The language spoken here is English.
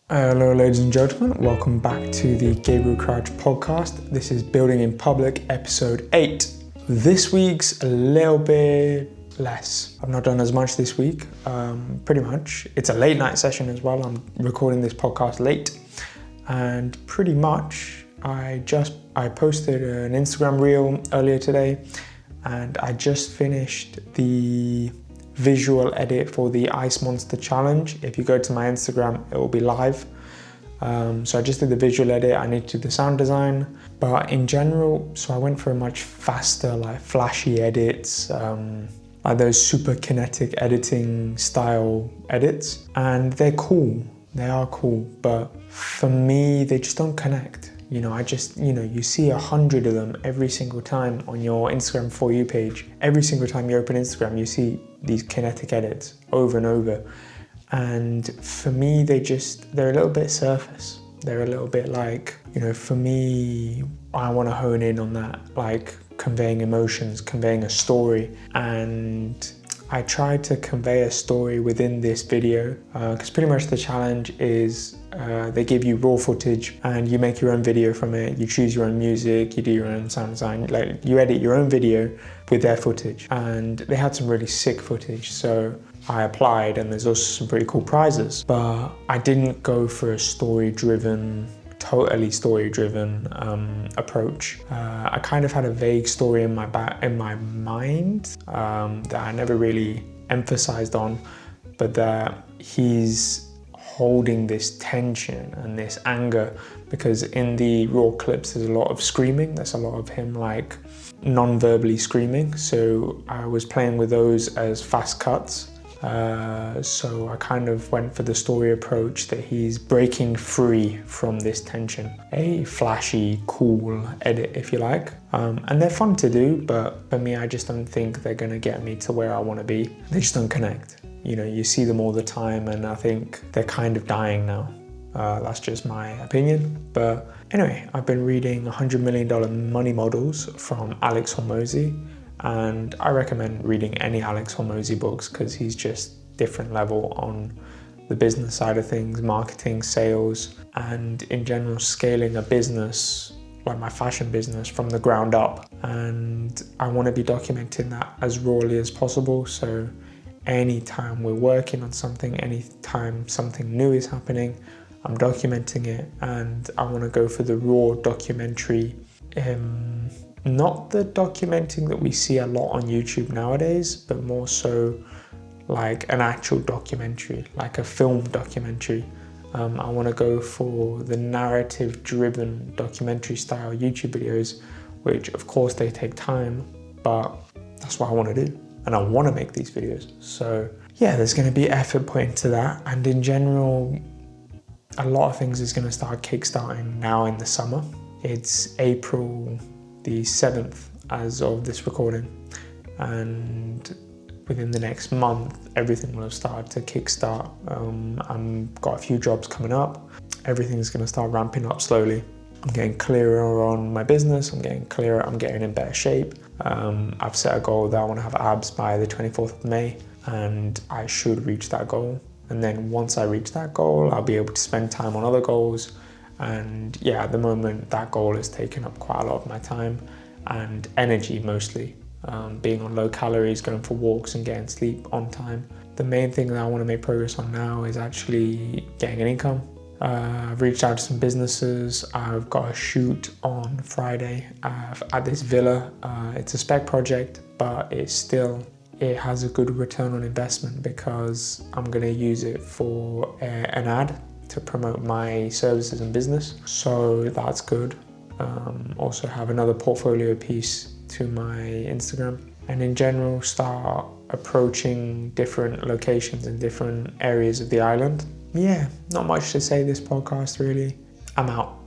Hello ladies and gentlemen, welcome back to the Gabriel Crouch podcast. This is Building in Public, episode 8. This week's a little bit less. I've not done as much this week, pretty much. It's a late night session as well. I'm recording this podcast late, and pretty much I posted an Instagram reel earlier today, and I just finished the visual edit for the Ice Monster Challenge. If you go to my Instagram, it will be live. So I just did the visual edit, I need to do the sound design, but in general, so I went for a much faster, like flashy edits, like those super kinetic editing style edits, and they're cool, they are cool, but for me, they just don't connect. You see 100 of them every single time on your Instagram For You page. Every single time you open Instagram, you see these kinetic edits over and over. And for me, they're a little bit surface. They're a little bit like, for me, I want to hone in on that, like conveying emotions, conveying a story. And I tried to convey a story within this video because pretty much the challenge is they give you raw footage and you make your own video from it. You choose your own music, you do your own sound design, like you edit your own video with their footage. And they had some really sick footage, so I applied, and there's also some pretty cool prizes. But I didn't go for a totally story-driven approach. I kind of had a vague story in my mind that I never really emphasized on, but that he's holding this tension and this anger, because in the raw clips there's a lot of screaming. There's a lot of him like non-verbally screaming, so I was playing with those as fast cuts. So I kind of went for the story approach that he's breaking free from this tension. A flashy, cool edit, if you like. And they're fun to do, but for me, I just don't think they're gonna get me to where I wanna be. They just don't connect. You see them all the time, and I think they're kind of dying now. That's just my opinion. But anyway, I've been reading $100 Million Money Models from Alex Hormozi. And I recommend reading any Alex Hormozi books because he's just different level on the business side of things, marketing, sales, and in general scaling a business like my fashion business from the ground up. And I want to be documenting that as rawly as possible. So anytime we're working on something, anytime something new is happening, I'm documenting it, and I want to go for the raw documentary. Not the documenting that we see a lot on YouTube nowadays, but more so like an actual documentary, like a film documentary. I want to go for the narrative-driven documentary style YouTube videos, which of course they take time, but that's what I want to do. And I want to make these videos. So yeah, there's going to be effort put into that. And in general, a lot of things is going to start kickstarting now in the summer. It's April the 7th as of this recording, and within the next month everything will have started to kickstart. I've got a few jobs coming up. Everything's going to start ramping up slowly. I'm getting clearer on my business, I'm getting in better shape. I've set a goal that I want to have abs by the 24th of May, and I should reach that goal. And then once I reach that goal, I'll be able to spend time on other goals. And yeah, at the moment, that goal has taken up quite a lot of my time and energy mostly. Being on low calories, going for walks and getting sleep on time. The main thing that I want to make progress on now is actually getting an income. I've reached out to some businesses. I've got a shoot on Friday at this villa. It's a spec project, but it has a good return on investment because I'm going to use it for an ad to promote my services and business, so that's good. Also have another portfolio piece to my Instagram, and in general start approaching different locations in different areas of the island. Yeah, not much to say this podcast really. I'm out.